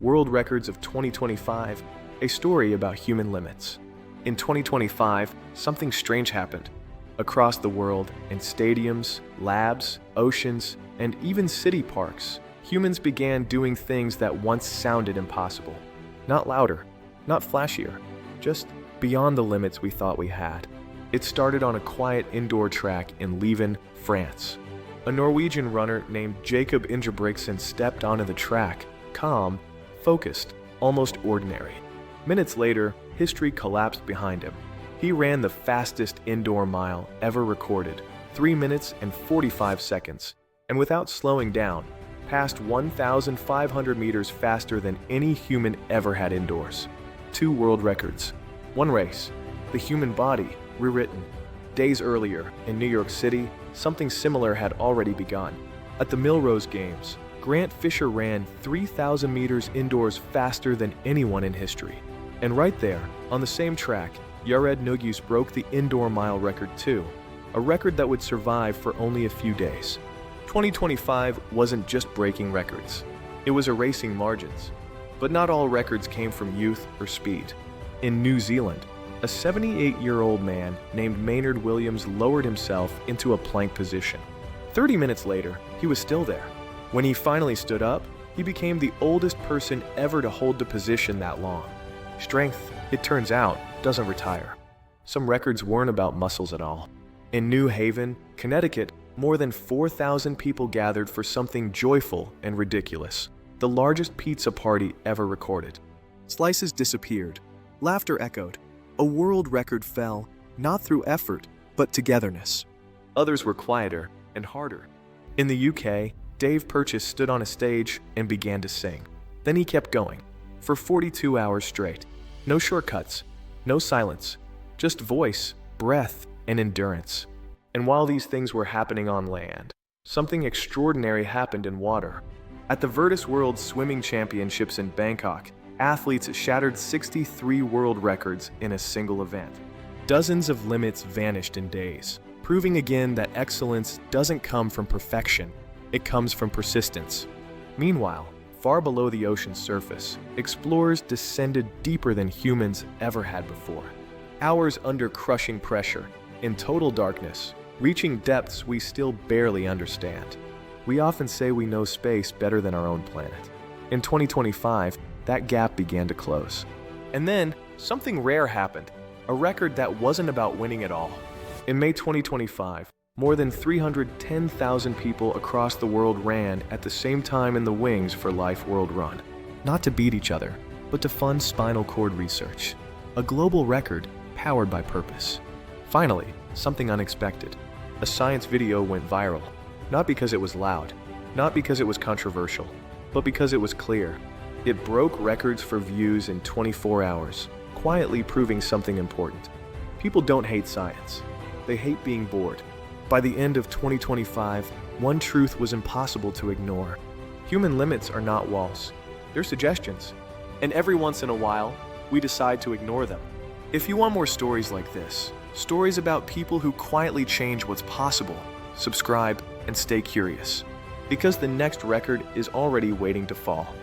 World Records of 2025, a story about human limits. In 2025, something strange happened. Across the world, in stadiums, labs, oceans, and even city parks, humans began doing things that once sounded impossible. Not louder, not flashier, just beyond the limits we thought we had. It started on a quiet indoor track in Leuven, France. A Norwegian runner named Jakob Ingebrigtsen stepped onto the track, calm, focused, almost ordinary. Minutes later, history collapsed behind him. He ran the fastest indoor mile ever recorded, 3 minutes and 45 seconds, and without slowing down, passed 1,500 meters faster than any human ever had indoors. 2 world records. 1 race. The human body, rewritten. Days earlier, in New York City, something similar had already begun. At the Milrose Games, Grant Fisher ran 3,000 meters indoors faster than anyone in history. And right there, on the same track, Yared Nuguse broke the indoor mile record too, a record that would survive for only a few days. 2025 wasn't just breaking records, it was erasing margins. But not all records came from youth or speed. In New Zealand, a 78-year-old man named Maynard Williams lowered himself into a plank position. 30 minutes later, he was still there. When he finally stood up, he became the oldest person ever to hold the position that long. Strength, it turns out, doesn't retire. Some records weren't about muscles at all. In New Haven, Connecticut, more than 4,000 people gathered for something joyful and ridiculous, the largest pizza party ever recorded. Slices disappeared, laughter echoed. A world record fell, not through effort, but togetherness. Others were quieter and harder. In the UK, Dave Purchase stood on a stage and began to sing. Then he kept going, for 42 hours straight. No shortcuts, no silence, just voice, breath, and endurance. And while these things were happening on land, something extraordinary happened in water. At the Virtus World Swimming Championships in Bangkok, athletes shattered 63 world records in a single event. Dozens of limits vanished in days, proving again that excellence doesn't come from perfection, it comes from persistence. Meanwhile, far below the ocean's surface, explorers descended deeper than humans ever had before. Hours under crushing pressure, in total darkness, reaching depths we still barely understand. We often say we know space better than our own planet. In 2025, that gap began to close. And then, something rare happened, a record that wasn't about winning at all. In May 2025, more than 310,000 people across the world ran at the same time in the Wings for Life World Run. Not to beat each other, but to fund spinal cord research. A global record powered by purpose. Finally, something unexpected. A science video went viral. Not because it was loud, not because it was controversial, but because it was clear. It broke records for views in 24 hours, quietly proving something important. People don't hate science. They hate being bored. By the end of 2025, one truth was impossible to ignore. Human limits are not walls. They're suggestions. And every once in a while, we decide to ignore them. If you want more stories like this, stories about people who quietly change what's possible, subscribe and stay curious. Because the next record is already waiting to fall.